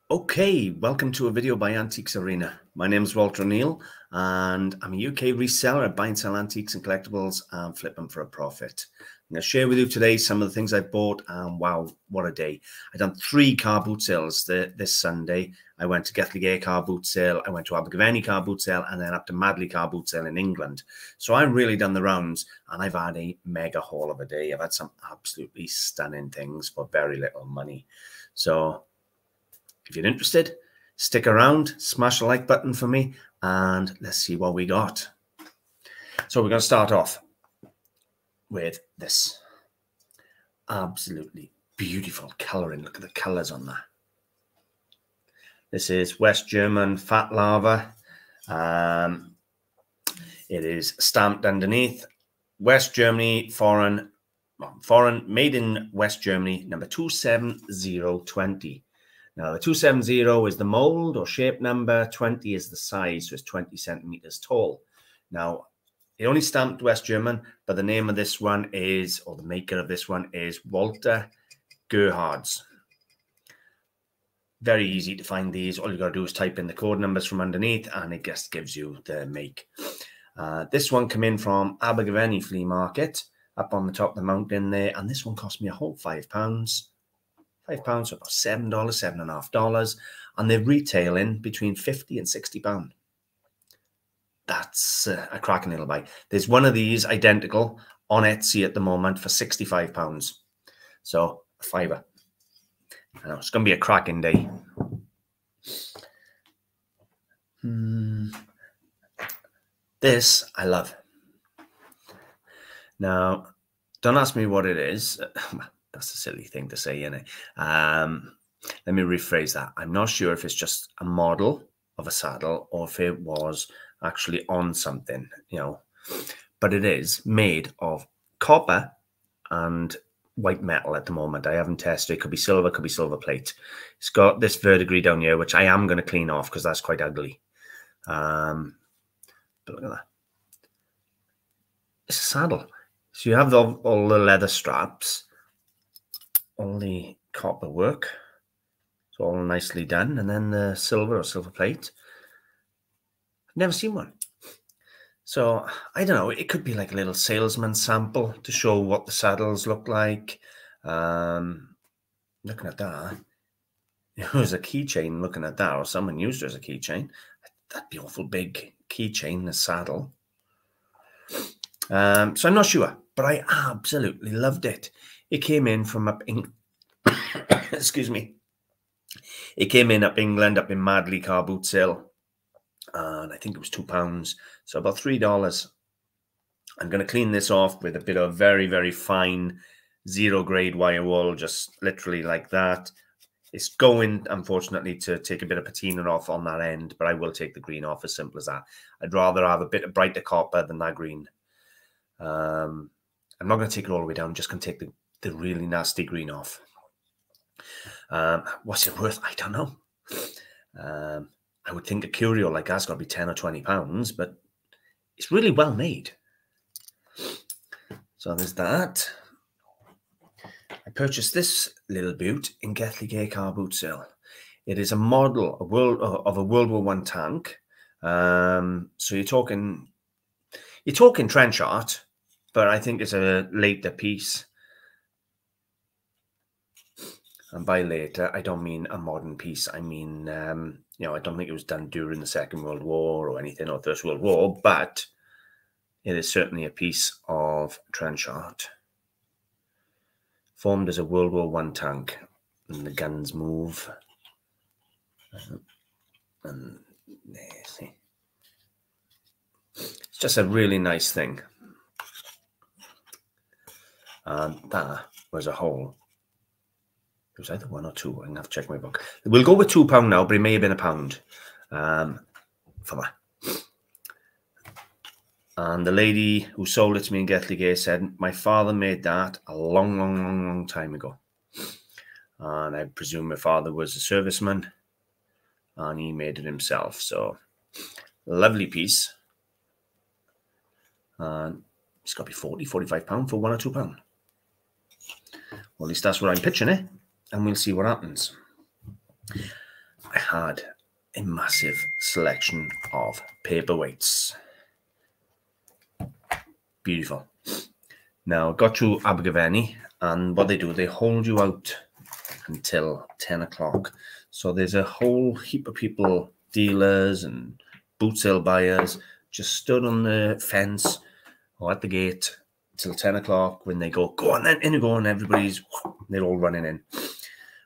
Okay, welcome to a video by AntiquesArena. My name is Walter O'Neill and I'm a UK reseller. I buy and sell antiques and collectibles and flip them for a profit. I'm going to share with you today some of the things I've bought, and wow, what a day. I've done 3 car boot sales this Sunday. I went to Gethley car boot sale, I went to AntiquesArena car boot sale, and then up to Madley car boot sale in England. So I've really done the rounds and I've had a mega haul of a day. I've had some absolutely stunning things for very little money. So if you're interested, stick around, smash the like button for me, and let's see what we got. So we're going to start off with this absolutely beautiful colouring. Look at the colours on that. This is West German fat lava. It is stamped underneath. West Germany, foreign, made in West Germany, number 27020. Now, the 270 is the mold or shape number, 20 is the size, so it's 20 centimeters tall. Now, it only stamped West German, but the name of this one is, or the maker of this one is Walter Gerhards. Very easy to find these. All you got to do is type in the code numbers from underneath, and it just gives you the make. This one came in from AntiquesArena Flea Market, up on the top of the mountain there, and this one cost me a whole £5. £5, so about $7, $7.50, and they're retailing between £50 and £60. That's a cracking little buy. There's one of these identical on Etsy at the moment for £65. So a fiver. I know it's going to be a cracking day. This I love. Now, don't ask me what it is. That's a silly thing to say, isn't it? Let me rephrase that. I'm not sure if it's just a model of a saddle or if it was actually on something, you know. But it is made of copper and white metal at the moment. I haven't tested. It could be silver plate. It's got this verdigris down here, which I am going to clean off because that's quite ugly. But look at that. It's a saddle. So you have all the leather straps, all the copper work. It's all nicely done. And then the silver or silver plate. I've never seen one. So, I don't know. It could be like a little salesman sample to show what the saddles look like. Looking at that. It was a keychain looking at that, or someone used it as a keychain. That'd be awful big keychain, the saddle. So I'm not sure, but I absolutely loved it. It came in from up in, excuse me. It came in up England, up in Madley car boot sale, and I think it was £2, so about $3. I'm going to clean this off with a bit of very, very fine 0 grade wire wool, just literally like that. It's going, unfortunately, to take a bit of patina off on that end, but I will take the green off, as simple as that. I'd rather have a bit of brighter copper than that green. I'm not going to take it all the way down. I'm just going to take the really nasty green off. What's it worth? I don't know. I would think a curio like that's got to be £10 or £20, but it's really well made. So there's that. I purchased this little boot in Gethley car boot sale. It is a model of a World War I tank. So you're talking trench art, but I think it's a later piece. And by later, I don't mean a modern piece. I mean, you know, I don't think it was done during the Second World War or anything, or First World War, but it is certainly a piece of trench art. Formed as a World War I tank, and the guns move. And there, see. It's just a really nice thing. And that was a whole. It was either 1 or 2. I'm going to have to check my book. We'll go with £2 now, but it may have been £1 for that. And the lady who sold it to me in Gethley said, my father made that a long time ago. And I presume my father was a serviceman and he made it himself. So, lovely piece. And it's got to be £40, £45 for £1 or £2. Well, at least that's what I'm pitching, eh? And we'll see what happens. I had a massive selection of paperweights. Beautiful. Now, got to Abergavenny, and what they do, they hold you out until 10 o'clock. So there's a whole heap of people, dealers and boot sale buyers, just stood on the fence or at the gate till 10 o'clock when they go on then, in you go, and they're all running in.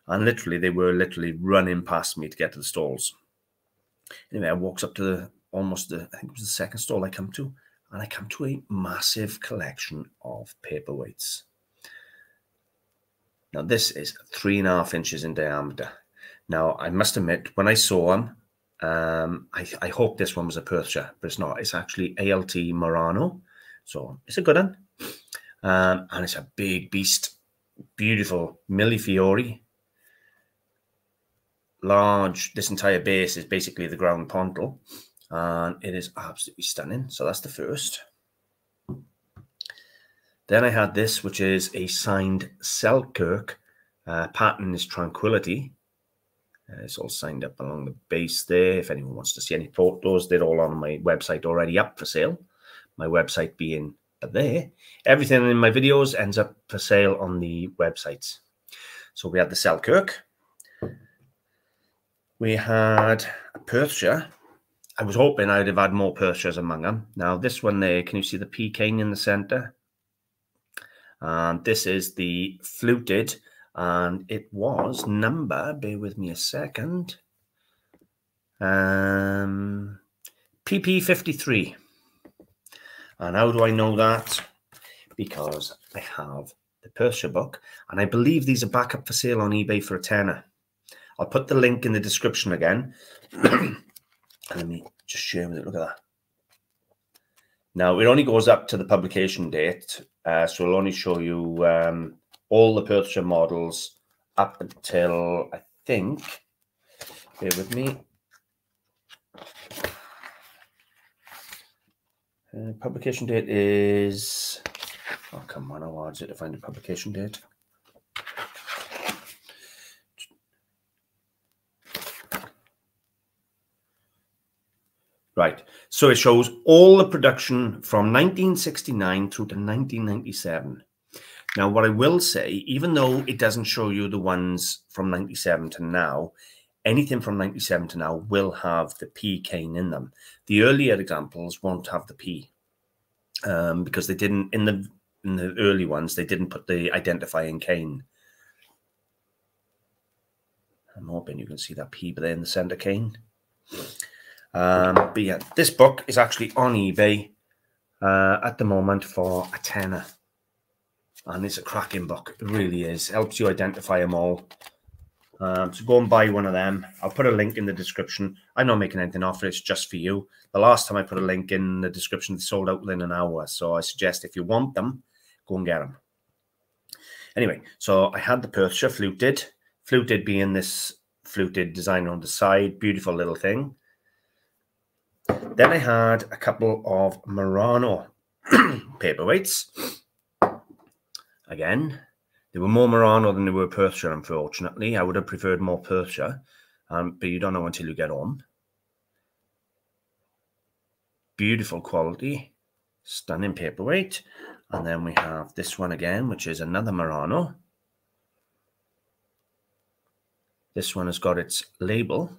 And literally, they were literally running past me to get to the stalls. Anyway, I walked up to I think it was the second stall I come to, and I come to a massive collection of paperweights. Now, this is 3.5 inches in diameter. Now, I must admit, when I saw them, I hope this one was a Perthshire, but it's not. It's actually ALT Murano. So it's a good one. And it's a big beast. Beautiful Millefiori. Large. This entire base is basically the ground pontal. And it is absolutely stunning. So that's the first. Then I had this, which is a signed Selkirk. Pattern is Tranquility. It's all signed up along the base there. If anyone wants to see any photos, they're all on my website already up for sale. My website being there. Everything in my videos ends up for sale on the websites. So we had the Selkirk. We had a Perthshire. I was hoping I'd have had more Perthshires among them. Now this one there, can you see the P cane in the center? And this is the fluted, and it was number, bear with me a second, PP53. And how do I know that? Because I have the Perthshire book, and I believe these are back up for sale on eBay for a tenner. I'll put the link in the description again. Let me just share with it. Look at that. Now, it only goes up to the publication date, so it'll only show you all the Perthshire models up until, I think, bear with me. Publication date is, oh, come on, how hard is it to find a publication date? Right, so it shows all the production from 1969 through to 1997. Now, what I will say, even though it doesn't show you the ones from 97 to now, anything from 97 to now will have the P cane in them. The earlier examples won't have the P because they didn't, in the early ones, they didn't put the identifying cane. I'm hoping you can see that P there in the center cane. But yeah, this book is actually on eBay at the moment for a tenner, and it's a cracking book. It really is. It helps you identify them all. So go and buy one of them. I'll put a link in the description. I'm not making anything off it. It's just for you. The last time I put a link in the description, they sold out within an hour. So I suggest if you want them, go and get them. Anyway, so I had the Perthshire fluted. Fluted being this fluted design on the side. Beautiful little thing. Then I had a couple of Murano paperweights. Again, there were more Murano than there were Perthshire, unfortunately. I would have preferred more Perthshire, but you don't know until you get on. Beautiful quality, stunning paperweight. And then we have this one again, which is another Murano. This one has got its label.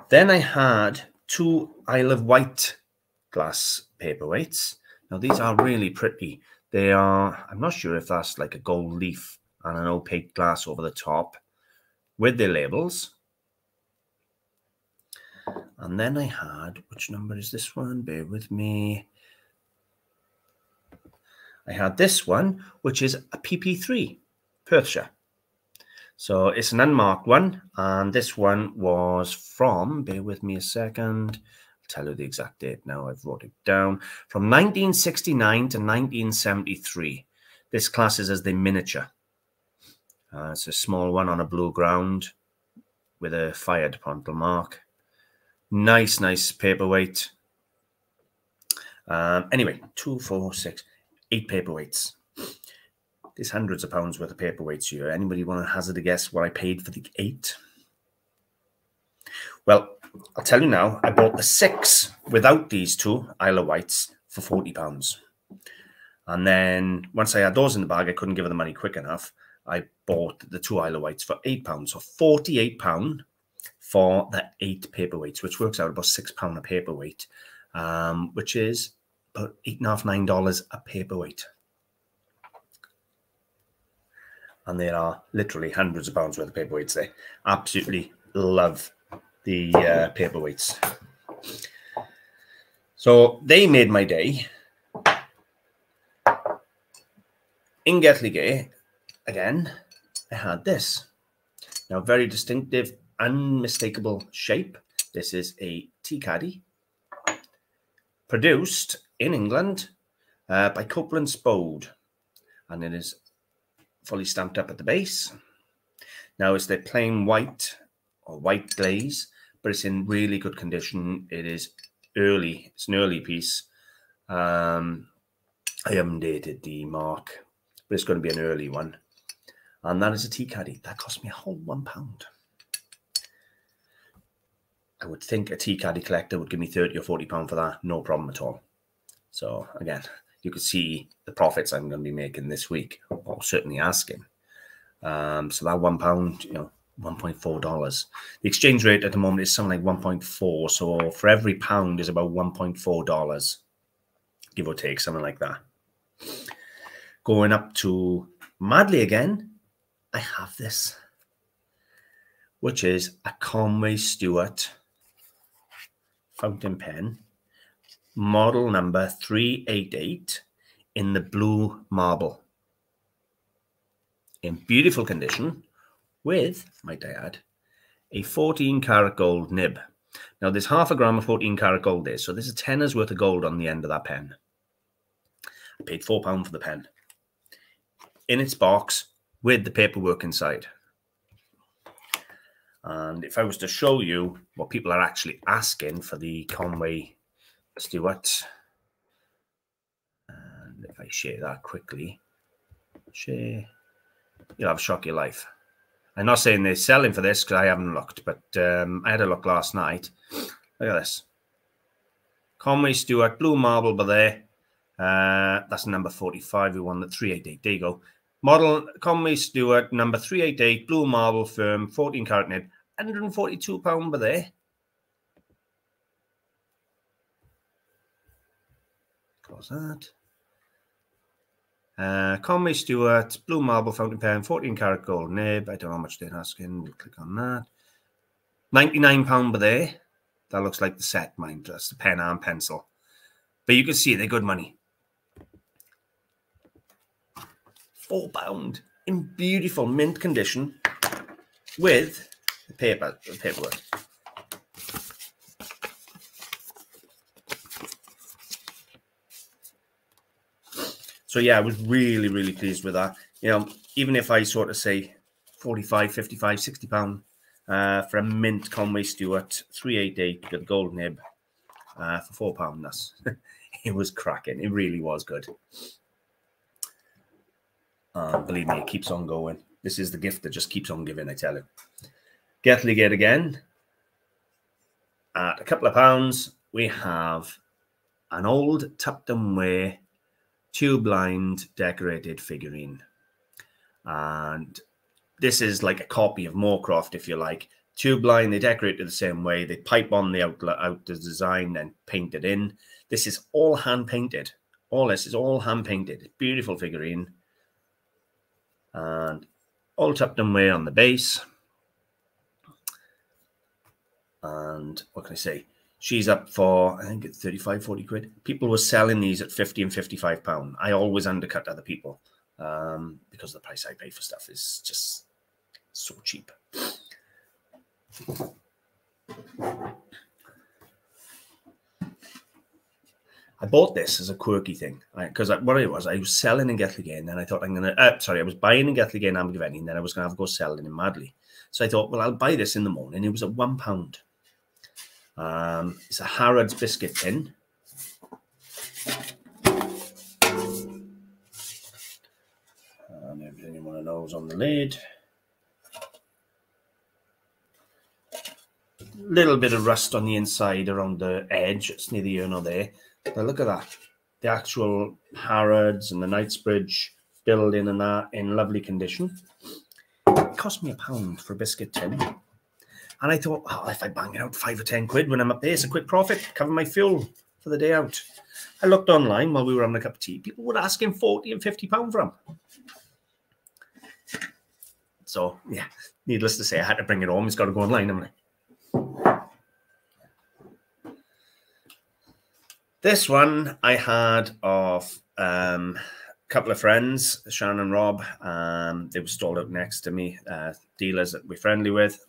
Then I had two Isle of Wight glass paperweights. Now, these are really pretty. They are, I'm not sure if that's like a gold leaf and an opaque glass over the top with their labels. And then I had, which number is this one? Bear with me. I had this one, which is a PP3, Perthshire. So it's an unmarked one, and this one was from, bear with me a second, I'll tell you the exact date now, I've wrote it down, from 1969 to 1973. This classes as the miniature. It's a small one on a blue ground with a fired pontal mark. Nice, nice paperweight. Anyway, 2, 4, 6, 8 paperweights. There's hundreds of pounds worth of paperweights here. Anybody want to hazard a guess what I paid for the 8? Well, I'll tell you now, I bought the 6 without these 2 Isle of Wights for £40. And then once I had those in the bag, I couldn't give her the money quick enough. I bought the 2 Isle of Wights for £8. So £48 for the 8 paperweights, which works out about £6 a paperweight, which is about $8.5 $9 a paperweight. And there are literally hundreds of pounds worth of paperweights there. Absolutely love the paperweights. So they made my day. In Getligay, again, I had this. Now, very distinctive, unmistakable shape. This is a tea caddy, produced in England by Copeland Spode, and it is fully stamped up at the base. Now, it's the plain white or white glaze, but it's in really good condition. It is early. It's an early piece. I haven't dated the mark, but it's going to be an early one. And that is a tea caddy. That cost me a whole £1. I would think a tea caddy collector would give me £30 or £40 for that. No problem at all. So again, you could see the profits I'm going to be making this week, or certainly asking. So that £1, you know, $1.4. The exchange rate at the moment is something like 1.4. So for every pound is about $1.4, give or take, something like that. Going up to Madley again, I have this, which is a Conway Stewart fountain pen, model number 388 in the blue marble. In beautiful condition with, might I add, a 14-karat gold nib. Now, there's half a gram of 14-karat gold there, so there's a tenner's worth of gold on the end of that pen. I paid £4 for the pen. In its box with the paperwork inside. And if I was to show you what people are actually asking for the Conway Stewart, and if I share that quickly, share, you'll have a shock of your life. I'm not saying they're selling for this because I haven't looked, but I had a look last night. Look at this. Conway Stewart, blue marble by there. That's number 45. We won the 388. There you go. Model Conway Stewart, number 388, blue marble firm, 14-karat nib, £142 by there. Close that. Conway Stewart, blue marble fountain pen, 14-karat gold nib. I don't know how much they're asking. We'll click on that. £99 by there. That looks like the set, mind. That's the pen and pencil. But you can see they're good money. £4 in beautiful mint condition with the paperwork. So yeah, I was really, really pleased with that. You know, even if I sort of say 45, 55, 60 pound for a mint Conway Stewart 388 with a gold nib for £4, that's it was cracking. It really was good. Believe me, it keeps on going. This is the gift that just keeps on giving, I tell you. Getligay again. At a couple of pounds, we have an old tucked away tube-lined decorated figurine. And this is like a copy of Moorcroft, if you like. Tube-line, they decorate it the same way. They pipe on the out the design and paint it in. This is all hand-painted. All this is all hand-painted. Beautiful figurine. And all tucked away on the base. And what can I say? She's up for, I think it's 35, 40 quid. People were selling these at 50 and 55 pound. I always undercut other people because the price I pay for stuff is just so cheap. I bought this as a quirky thing because what it was, I was selling in Getligay, and then I thought I was buying in Getligay and Abergavenny, and then I was going to have to go selling in Madley. So I thought, well, I'll buy this in the morning. It was at £1. It's a Harrods biscuit tin. goes on the lid. Little bit of rust on the inside around the edge. It's neither here nor there. But look at that. The actual Harrods and the Knightsbridge building and that in lovely condition. It cost me £1 for a biscuit tin. And I thought, oh, if I bang it out 5 or 10 quid when I'm up there, it's a quick profit, cover my fuel for the day out. I looked online while we were having a cup of tea. People were asking £40 and £50 for them. So, yeah, needless to say, I had to bring it home. It's got to go online, haven't I? This one I had off a couple of friends, Shannon and Rob. They were stalled up next to me, dealers that we're friendly with.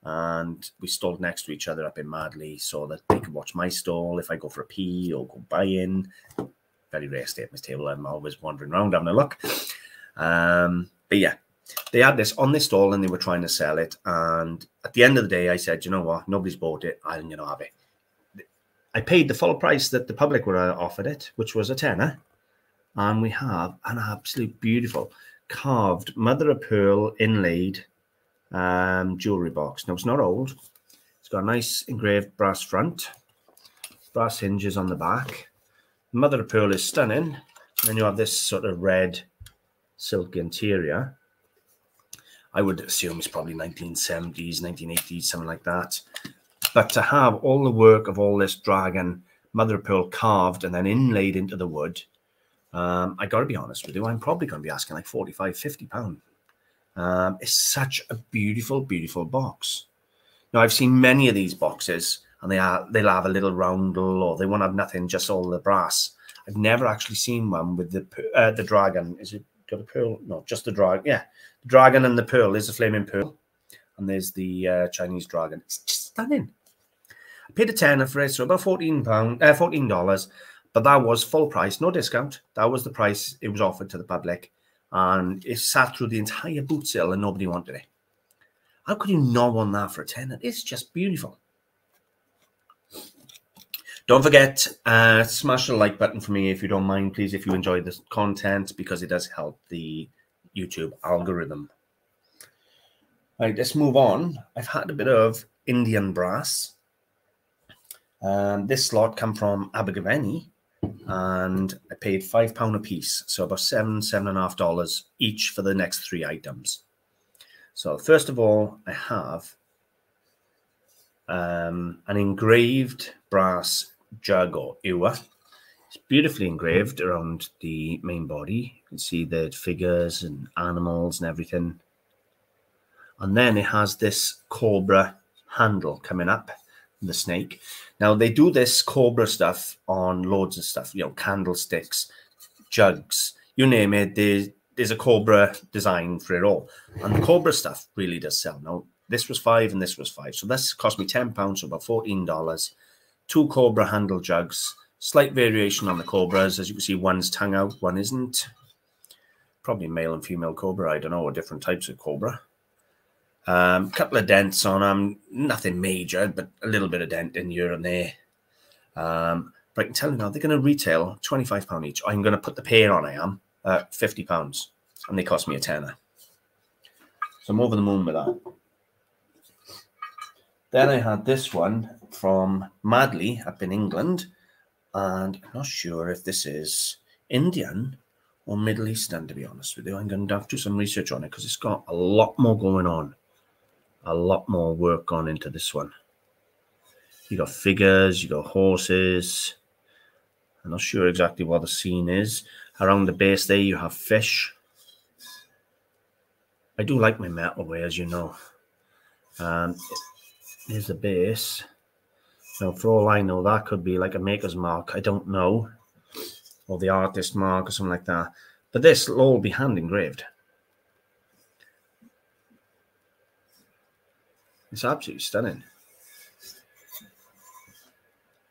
And we stalled next to each other up in Madley so that they could watch my stall if I go for a pee or go buy in. Very rare stay at my table. I'm always wandering around having a look. But yeah, they had this on this stall and they were trying to sell it. And at the end of the day, I said, you know what? Nobody's bought it. I'm going to have it. I paid the full price that the public were offered it, which was a tenner. And we have an absolute beautiful carved mother of pearl inlaid jewelry box. Now, it's not old. It's got a nice engraved brass front, brass hinges on the back. The mother of pearl is stunning. And then you have this sort of red silk interior. I would assume it's probably 1970s, 1980s, something like that. But to have all the work of all this dragon mother of pearl carved and then inlaid into the wood, I got to be honest with you, I'm probably going to be asking like £45, £50. It's such a beautiful, beautiful box. Now, I've seen many of these boxes, and they'll have a little roundel, or they won't have nothing, just all the brass. I've never actually seen one with the dragon. Is it got a pearl? No, just the dragon. Yeah, the dragon and the pearl. There's the flaming pearl, and there's the Chinese dragon. It's just stunning. I paid a tenner for it, so about $14, but that was full price, no discount. That was the price it was offered to the public. And it sat through the entire boot sale and nobody wanted it. How could you not want that for a tenner? It's just beautiful. Don't forget, smash the like button for me if you don't mind, please, if you enjoy this content, because it does help the YouTube algorithm. Right, let's move on. I've had a bit of Indian brass. This lot come from Abergavenny. And I paid £5 a piece, so about $7.5 each for the next 3 items. So first of all, I have an engraved brass jug or ewer. It's beautifully engraved around the main body. You can see the figures and animals and everything. And then it has this cobra handle coming up. The snake. Now, they do this cobra stuff on loads of stuff, you know, candlesticks, jugs, you name it. There's a cobra design for it all. And the cobra stuff really does sell. Now, this was $5 and this was $5. So this cost me £10, so about $14. 2 cobra handle jugs. Slight variation on the cobras. As you can see, one's tongue out, one isn't. Probably male and female cobra. I don't know, or different types of cobra. Couple of dents on them, nothing major, but a little bit of dent in here and there. But I can tell you now, they're going to retail £25 each. I'm going to put the pair on, I am, £50, and they cost me a tenner. So I'm over the moon with that. Then I had this one from Madley up in England, and I'm not sure if this is Indian or Middle Eastern, to be honest with you. I'm going to have to do some research on it because it's got a lot more going on. A lot more work gone into this one. You got figures, you got horses. I'm not sure exactly what the scene is. Around the base there, you have fish. I do like my metalware, as you know. Here's the base. Now, for all I know, that could be like a maker's mark. I don't know. Or the artist mark or something like that. But this will all be hand engraved. It's absolutely stunning.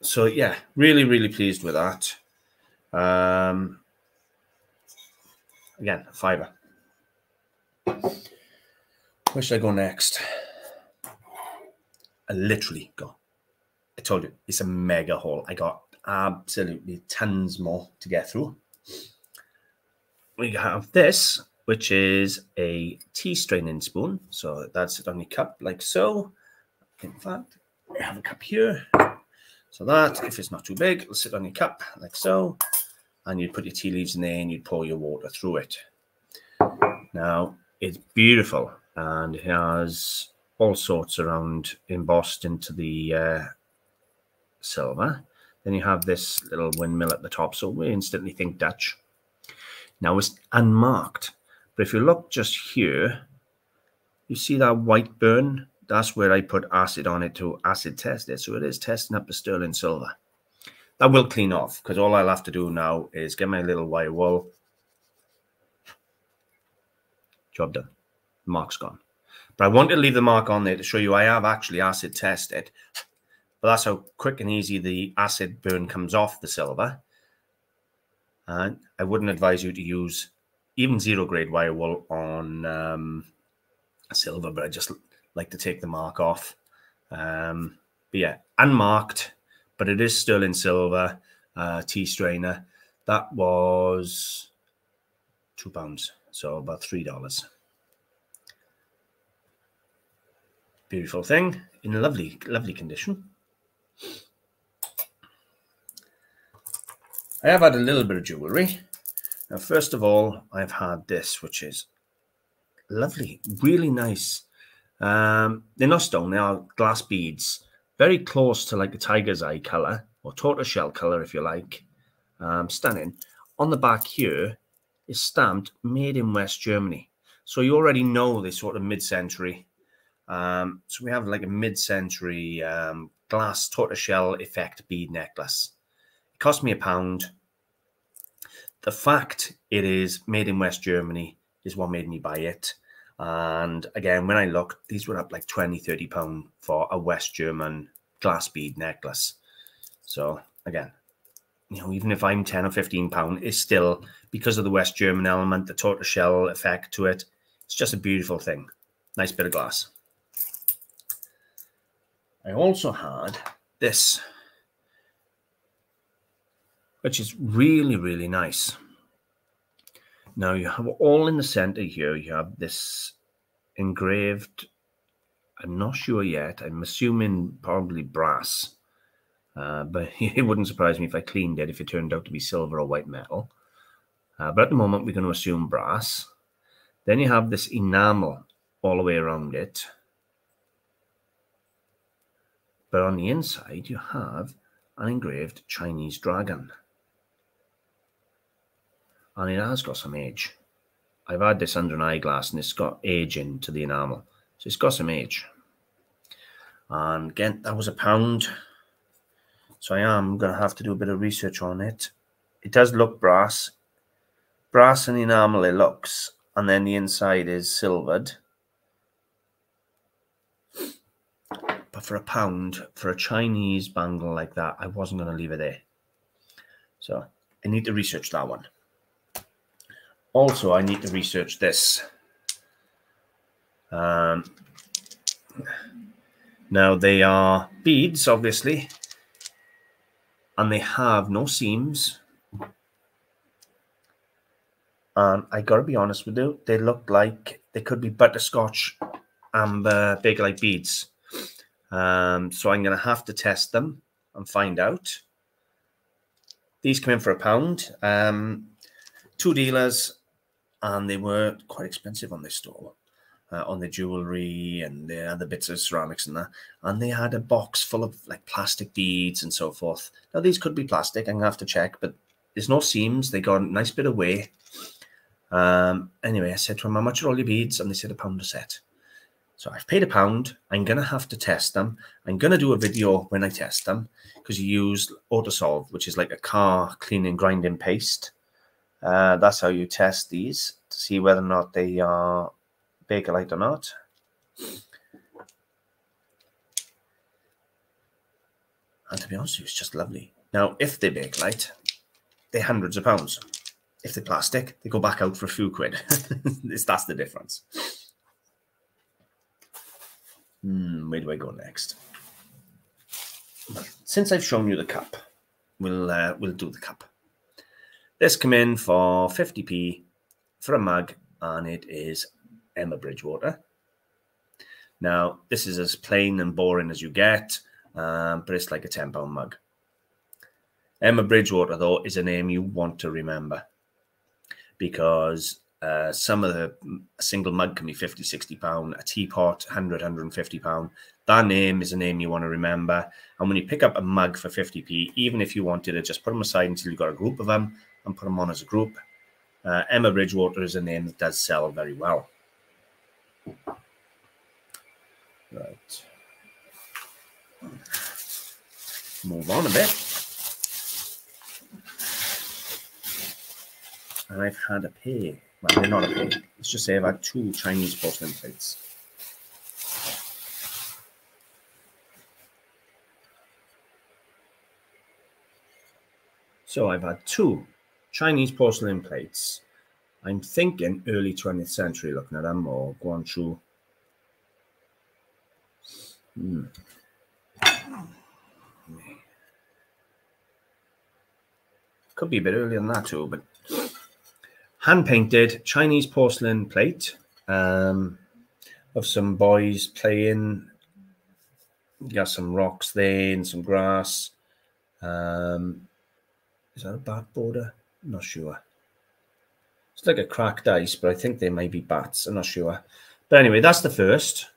So, yeah, really, really pleased with that. Again, £5. Where should I go next? I literally got, I told you, it's a mega haul. I got absolutely tons more to get through. We have this. which is a tea straining spoon. So that's it on your cup like so. In fact, I have a cup here. So that, if it's not too big, it'll sit on your cup like so. And you'd put your tea leaves in there and you'd pour your water through it. Now, it's beautiful and it has all sorts around embossed into the silver. Then you have this little windmill at the top, so we instantly think Dutch. Now it's unmarked, but if you look just here, you see that white burn? That's where I put acid on it to acid test it. So it is testing up the sterling silver. That will clean off because all I'll have to do now is get my little wire wool. Job done. The mark's gone. But I want to leave the mark on there to show you I have actually acid tested. But that's how quick and easy the acid burn comes off the silver. And I wouldn't advise you to use even 0 grade wire wool on silver, but I just like to take the mark off. But yeah, unmarked, but it is sterling silver tea strainer. That was £2, so about $3. Beautiful thing in lovely, lovely condition. I have had a little bit of jewelry. Now, first of all, I've had this, which is lovely, really nice. They're not stone, they are glass beads. Very close to like a tiger's eye color or tortoiseshell color, if you like. Stunning. On the back here is stamped made in West Germany. So you already know this sort of mid-century. So we have like a mid-century glass tortoiseshell effect bead necklace. It cost me £1. The fact it is made in West Germany is what made me buy it. And again, when I looked, these were up like £20–30 for a West German glass bead necklace. So again, you know, even if I'm £10 or £15, it's still, because of the West German element, the tortoiseshell effect to it, it's just a beautiful thing. Nice bit of glass. I also had this, which is really, really nice. Now you have all in the center here, you have this engraved, I'm not sure yet, I'm assuming probably brass, but it wouldn't surprise me if I cleaned it if it turned out to be silver or white metal. But at the moment we're going to assume brass. Then you have this enamel all the way around it. But on the inside you have an engraved Chinese dragon. And it has got some age. I've had this under an eyeglass and it's got age into the enamel. So it's got some age. And again, that was £1. So I am going to have to do a bit of research on it. It does look brass. Brass and enamel it looks. And then the inside is silvered. But for £1, for a Chinese bangle like that, I wasn't going to leave it there. So I need to research that one. Also, I need to research this. Now, they are beads, obviously, and they have no seams. And I got to be honest with you, they look like they could be butterscotch amber Bakelite beads. So I'm going to have to test them and find out. These come in for £1. 2 dealers. And they were quite expensive on this store, on the jewelry and the other bits of ceramics and that. And they had a box full of like plastic beads and so forth. Now, these could be plastic. I'm going to have to check, but there's no seams. They got a nice bit of weight. Anyway, I said to them, how much are all your beads? And they said £1 a set. So I've paid £1. I'm going to have to test them. I'm going to do a video when I test them because you use Autosolve, which is like a car cleaning, grinding paste. That's how you test these to see whether or not they are Bakelite or not. And to be honest with you, it's just lovely. Now, if they're Bakelite, they're hundreds of pounds. If they're plastic, they go back out for a few quid. That's the difference. Where do I go next? Since I've shown you the cup, we'll do the cup. This come in for 50p for a mug and it is Emma Bridgewater. Now, this is as plain and boring as you get, but it's like a £10 mug. Emma Bridgewater, though, is a name you want to remember, because a single mug can be £50, £60, a teapot, £100, £150. That name is a name you want to remember. And when you pick up a mug for 50p, even if you wanted to just put them aside until you've got a group of them and put them on as a group, Emma Bridgewater is a name that does sell very well. Right. Move on a bit. And I've had a pair. Well, they're not a pair. Let's just say I've had 2 Chinese porcelain plates. So I've had 2 Chinese porcelain plates. I'm thinking early 20th century, looking at them, or Guangzhou. Could be a bit earlier than that too, but hand-painted Chinese porcelain plate of some boys playing. You got some rocks there and some grass. Is that a bat border? I'm not sure. It's like a cracked ice, but I think they might be bats. I'm not sure. But anyway, that's the first.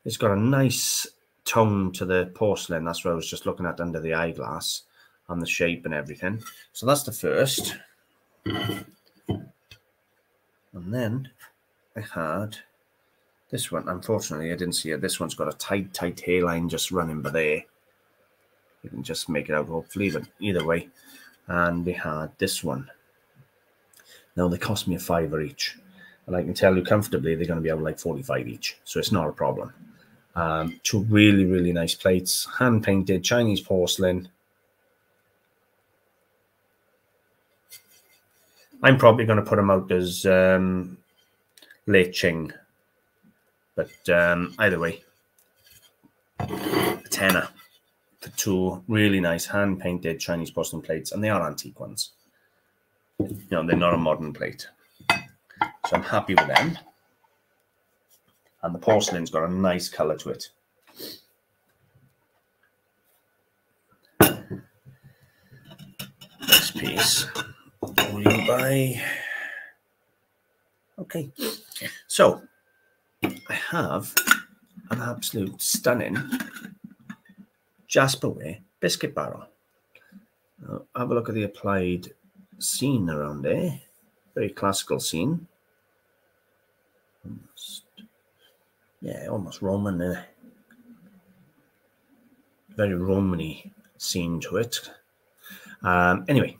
It's got a nice tone to the porcelain. That's what I was just looking at under the eyeglass, and the shape and everything. So that's the first. And then I had this one. Unfortunately, I didn't see it. This one's got a tight hairline just running by there. You can just make it out, hopefully, but either way. And we had this one. Now, they cost me £5 each. And I can tell you comfortably they're going to be out like 45 each. So it's not a problem. 2 really, really nice plates. Hand-painted Chinese porcelain. I'm probably going to put them out as Lei Ching. But either way, a tenner for 2 really nice hand-painted Chinese porcelain plates. And they are antique ones. You know, they're not a modern plate. So I'm happy with them. And the porcelain's got a nice colour to it. This piece. What do you buy? Okay. So, I have an absolute stunning Jasperware biscuit barrel. Now, have a look at the applied scene around there. Very classical scene. Almost Roman there. Very Romany scene to it. Anyway,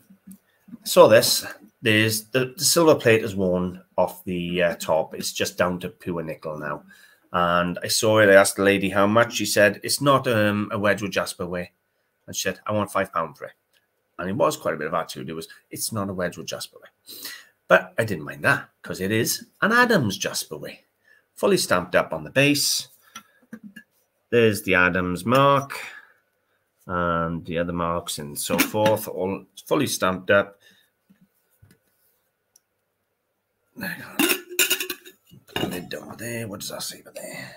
saw this. There's the silver plate is worn off the top. It's just down to pure nickel now. And I saw it. I asked the lady how much. She said it's not a Wedgwood Jasperware. And she said, I want £5 for it. And it was quite a bit of attitude. It's not a Wedgwood Jasperware. But I didn't mind that because it is an Adams Jasperware. Fully stamped up on the base. There's the Adams mark and the other marks and so forth, all fully stamped up. There you go. Put the lid over there. What does that say over there?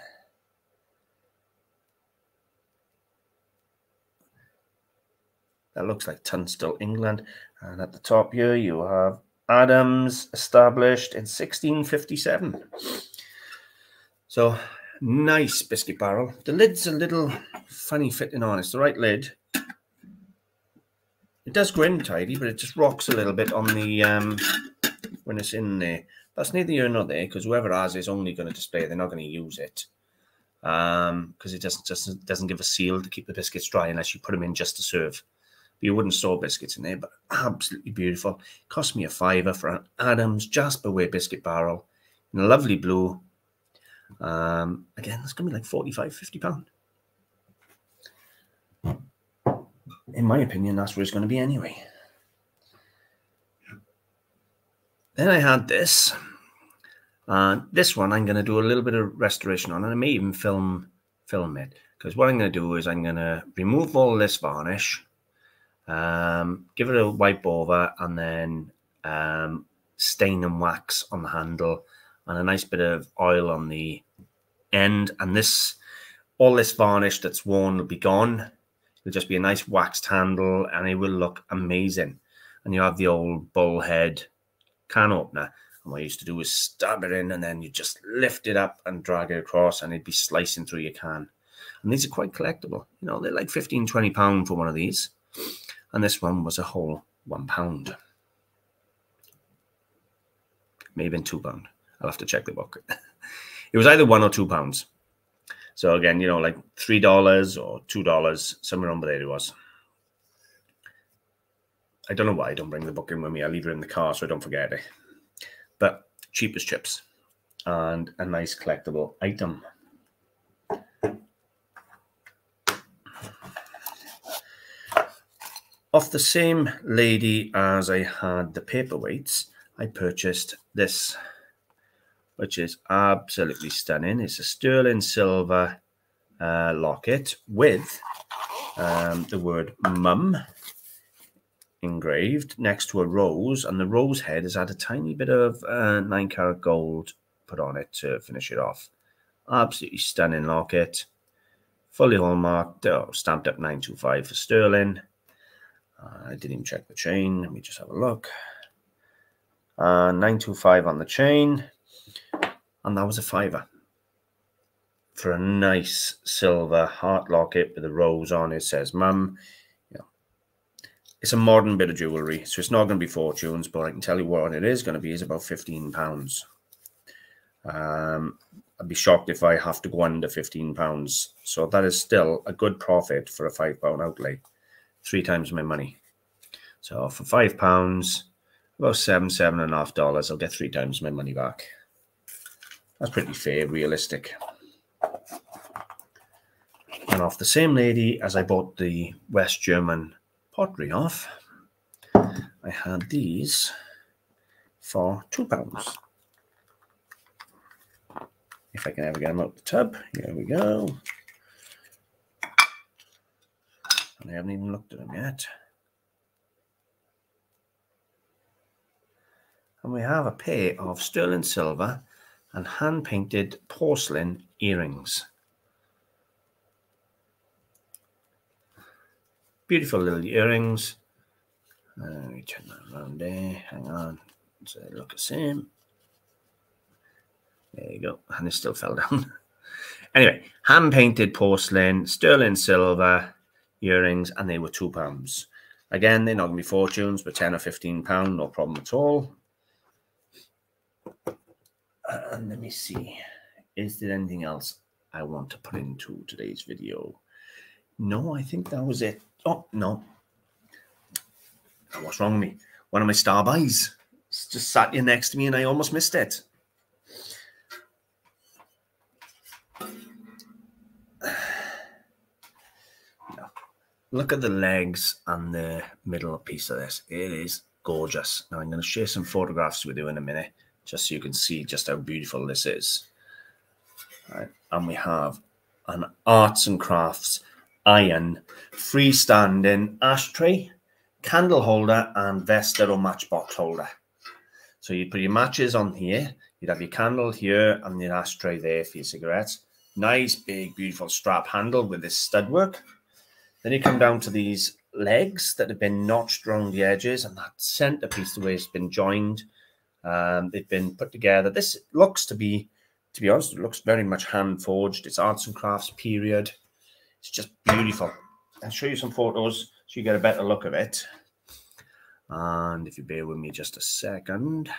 That looks like Tunstall, England. And at the top here, you have Adams, established in 1657. So, nice biscuit barrel. The lid's a little funny fitting on. It's the right lid. It does go in tidy, but it just rocks a little bit on the when it's in there. That's neither here nor there, because whoever has it is only going to display it. They're not going to use it. Because it doesn't give a seal to keep the biscuits dry unless you put them in just to serve. But you wouldn't store biscuits in there, but absolutely beautiful. Cost me £5 for an Adams Jasperware biscuit barrel in a lovely blue. Again, that's going to be like £45, £50. In my opinion, that's where it's going to be anyway. Then I had this. This one I'm going to do a little bit of restoration on, and I may even film it. Because what I'm going to do is I'm going to remove all this varnish, give it a wipe over, and then stain and wax on the handle and a nice bit of oil on the end. And this, all this varnish that's worn will be gone. It'll just be a nice waxed handle and it will look amazing. And you have the old bullhead can opener. And what I used to do was stab it in and then you just lift it up and drag it across and it'd be slicing through your can. And these are quite collectible. You know, they're like £15, £20 for one of these. And this one was a whole £1. Maybe £2. I'll have to check the book. It was either £1 or £2. So again, you know, like $3 or $2, somewhere around there it was. I don't know why I don't bring the book in with me. I leave it in the car so I don't forget it. But cheap as chips and a nice collectible item. Off the same lady as I had the paperweights, I purchased this, which is absolutely stunning. It's a sterling silver locket with the word mum engraved next to a rose, and the rose head has had a tiny bit of 9-carat gold put on it to finish it off. Absolutely stunning locket, fully hallmarked, stamped up 925 for sterling. I didn't even check the chain. Let me just have a look. 925 on the chain, and that was a £5 for a nice silver heart locket with a rose on it. Says mum. It's a modern bit of jewellery, so it's not going to be fortunes, but I can tell you what it is going to be is about £15. I'd be shocked if I have to go under £15. So that is still a good profit for a £5 outlay. 3 times my money. So for £5, about $7.5, I'll get 3 times my money back. That's pretty fair, realistic. And off the same lady as I bought the West German pottery off, I had these for £2. If I can ever get them out the tub. Here we go. And I haven't even looked at them yet. And we have a pair of sterling silver and hand-painted porcelain earrings. Beautiful little earrings. Let me turn that around there. Hang on. So they look the same. There you go. And it still fell down. Anyway, hand-painted porcelain, sterling silver earrings, and they were £2. Again, they're not going to be fortunes, but £10 or £15, no problem at all. And let me see. Is there anything else I want to put into today's video? No, I think that was it. Oh, no. What's wrong with me? One of my star buys. It's just sat here next to me and I almost missed it. Look at the legs and the middle piece of this. It is gorgeous. Now I'm going to share some photographs with you in a minute, just so you can see just how beautiful this is. All right. And we have an arts and crafts iron freestanding ashtray, candle holder, and Vesta or matchbox holder. So you'd put your matches on here. You'd have your candle here and the ashtray there for your cigarettes. Nice, big, beautiful strap handle with this stud work. Then you come down to these legs that have been notched around the edges, and that centerpiece, the way it's been joined. They've been put together. This looks to be honest, it looks very much hand forged. It's arts and crafts period. It's just beautiful. I'll show you some photos so you get a better look of it. And if you bear with me just a second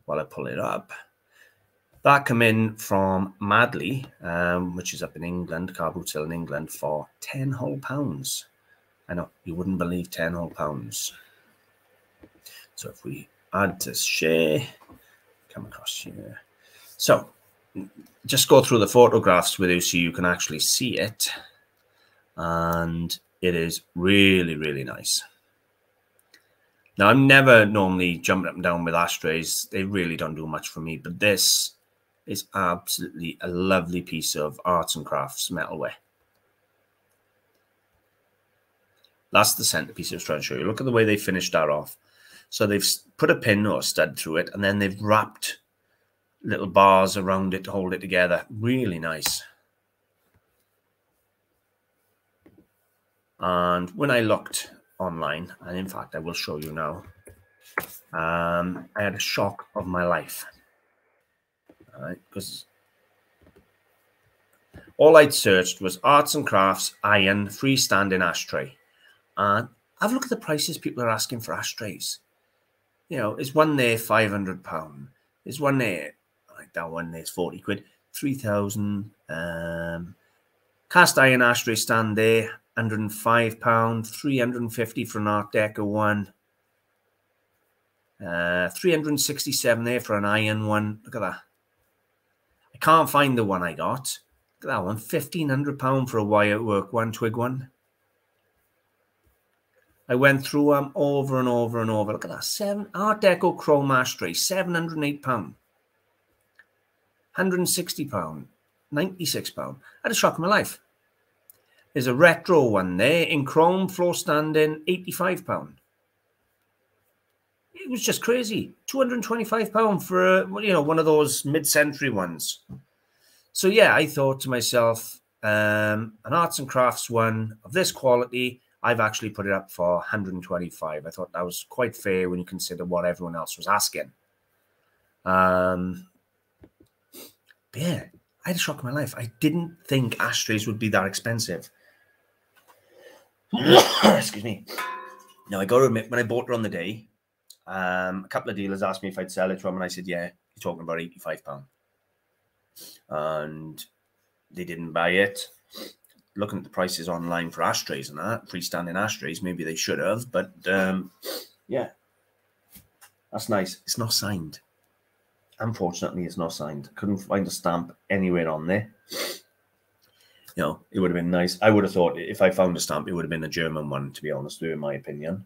while I pull it up. That come in from Madley, which is up in England, Car Boot Hill in England, for £10 whole. I know, you wouldn't believe £10 whole. So if we add to share, come across here. So just go through the photographs with you so you can actually see it. And it is really, really nice. Now, I'm never normally jumping up and down with ashtrays. They really don't do much for me, but this is absolutely a lovely piece of arts and crafts metalware. That's the centerpiece I was trying to show you. Look at the way they finished that off. So they've put a pin or a stud through it, and then they've wrapped little bars around it to hold it together. Really nice. And when I looked online, and in fact I will show you now, I had a shock of my life. All right, because all I'd searched was arts and crafts, iron, freestanding ashtray. And have a look at the prices people are asking for ashtrays. You know, is one there £500? Is one there, like that one there's 40 quid, 3,000. Cast iron ashtray stand there, £105, 350 for an Art Deco one. 367 there for an iron one. Look at that. I can't find the one I got. Look at that one, £1,500 for a wire work one, twig one. I went through them over and over and over. Look at that, Art Deco chrome ashtray, £708, £160, £96. I had a shock of my life. There's a retro one there in chrome, floor standing, £85. It was just crazy. £225 for you know, one of those mid-century ones. So yeah, I thought to myself, an arts and crafts one of this quality, I've actually put it up for £125. I thought that was quite fair when you consider what everyone else was asking. But yeah, I had a shock of my life. I didn't think ashtrays would be that expensive. Excuse me. Now, I got to admit, when I bought it on the day, a couple of dealers asked me if I'd sell it to them, and I said, yeah, you're talking about £85. And they didn't buy it. Looking at the prices online for ashtrays and that, freestanding ashtrays, maybe they should have, but yeah, that's nice. It's not signed. Unfortunately, it's not signed. Couldn't find a stamp anywhere on there. You know, it would have been nice. I would have thought if I found a stamp, it would have been a German one, to be honest with you, in my opinion.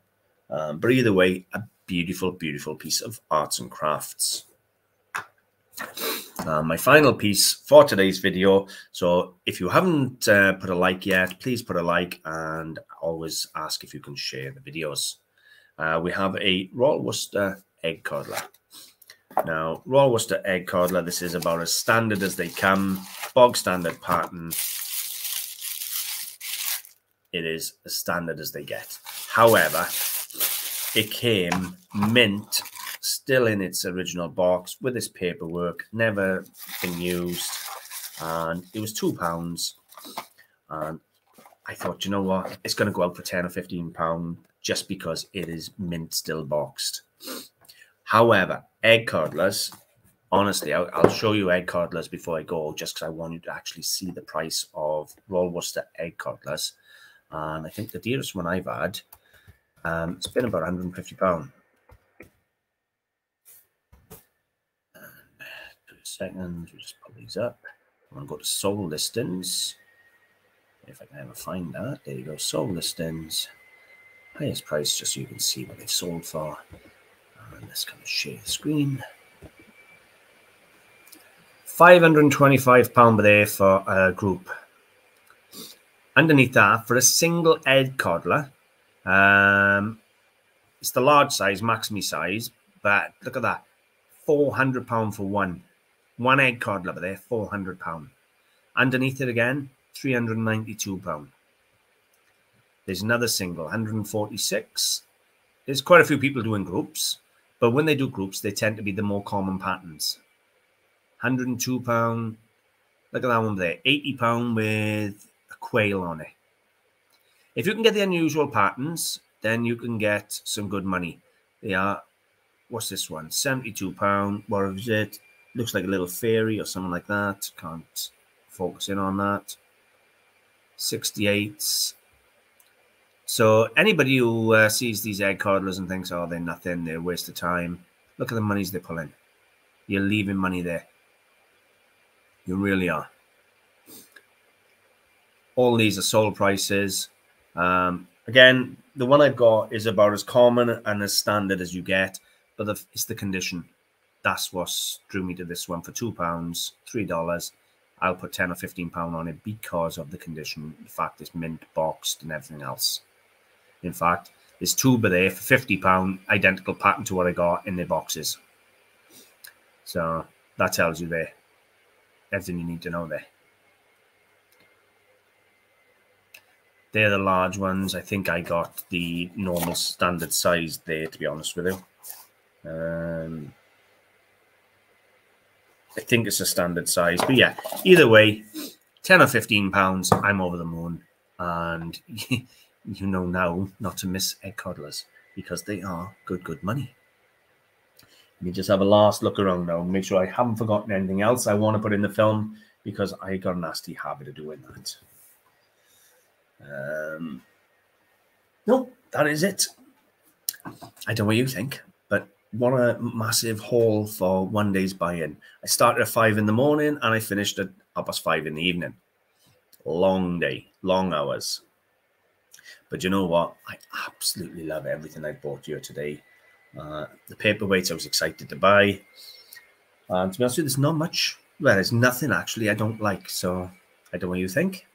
But either way, a beautiful, beautiful piece of arts and crafts. My final piece for today's video. So if you haven't put a like yet, please put a like, and always ask if you can share the videos. We have a Royal Worcester egg codler. Now, Royal Worcester egg codler, this is about as standard as they come, bog standard pattern. It is as standard as they get. However, it came mint, still in its original box with its paperwork, never been used, and it was £2. And I thought, you know what, it's going to go out for £10 or £15 just because it is mint still boxed. However, egg codlers, honestly, I'll show you egg codlers before I go, just because I want you to actually see the price of Royal Worcester egg codlers. And I think the dearest one I've had, it's been about £150. 2 seconds, we'll just pull these up. I'm going to go to sold listings. If I can ever find that. There you go, sold listings. Highest price, just so you can see what they've sold for. And let's kind of share the screen. £525 there for a group. Underneath that, for a single egg codler, it's the large size, maximi size, but look at that, £400 for one egg codler there, £400. Underneath it again, £392. There's another single, 146. There's quite a few people doing groups, but when they do groups, they tend to be the more common patterns. £102. Look at that one there, £80 with a quail on it. If you can get the unusual patterns, then you can get some good money. They are, what's this one? £72. What is it? Looks like a little fairy or something like that. Can't focus in on that. 68. So anybody who sees these egg codlers and thinks, oh, they're nothing, they're a waste of time, look at the monies they're pulling. You're leaving money there. You really are. All these are sold prices. Again, the one I've got is about as common and as standard as you get, but it's the condition. That's what drew me to this one for £2, $3. I'll put £10 or £15 on it because of the condition, the fact it's mint boxed and everything else. In fact, There's two but there for £50, identical pattern to what I got in their boxes. So that tells you there everything you need to know there. They're the large ones. I think I got the normal standard size there, to be honest with you. I think it's a standard size, but yeah, either way, £10 or £15, I'm over the moon. And you know now not to miss egg coddlers because they are good money. Let me just have a last look around now, make sure I haven't forgotten anything else I want to put in the film, because I got a nasty habit of doing that. No, that is it. I don't know what you think, but what a massive haul for one day's buy-in. I started at 5 in the morning and I finished at 5:30 in the evening. Long day, long hours. But you know what? I absolutely love everything I bought here today. The paperweights I was excited to buy. To be honest with you, there's not much. Well, there's nothing actually I don't like. So I don't know what you think.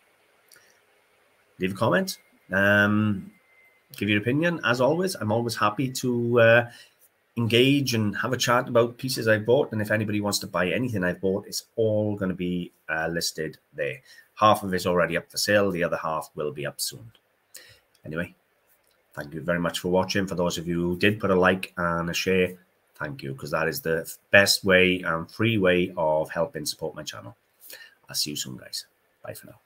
Leave a comment. Give your opinion. As always, I'm always happy to engage and have a chat about pieces I bought. And if anybody wants to buy anything I've bought, it's all going to be listed there. Half of it's already up for sale. The other half will be up soon. Anyway, thank you very much for watching. For those of you who did put a like and a share, thank you, because that is the best way and free way of helping support my channel. I'll see you soon, guys. Bye for now.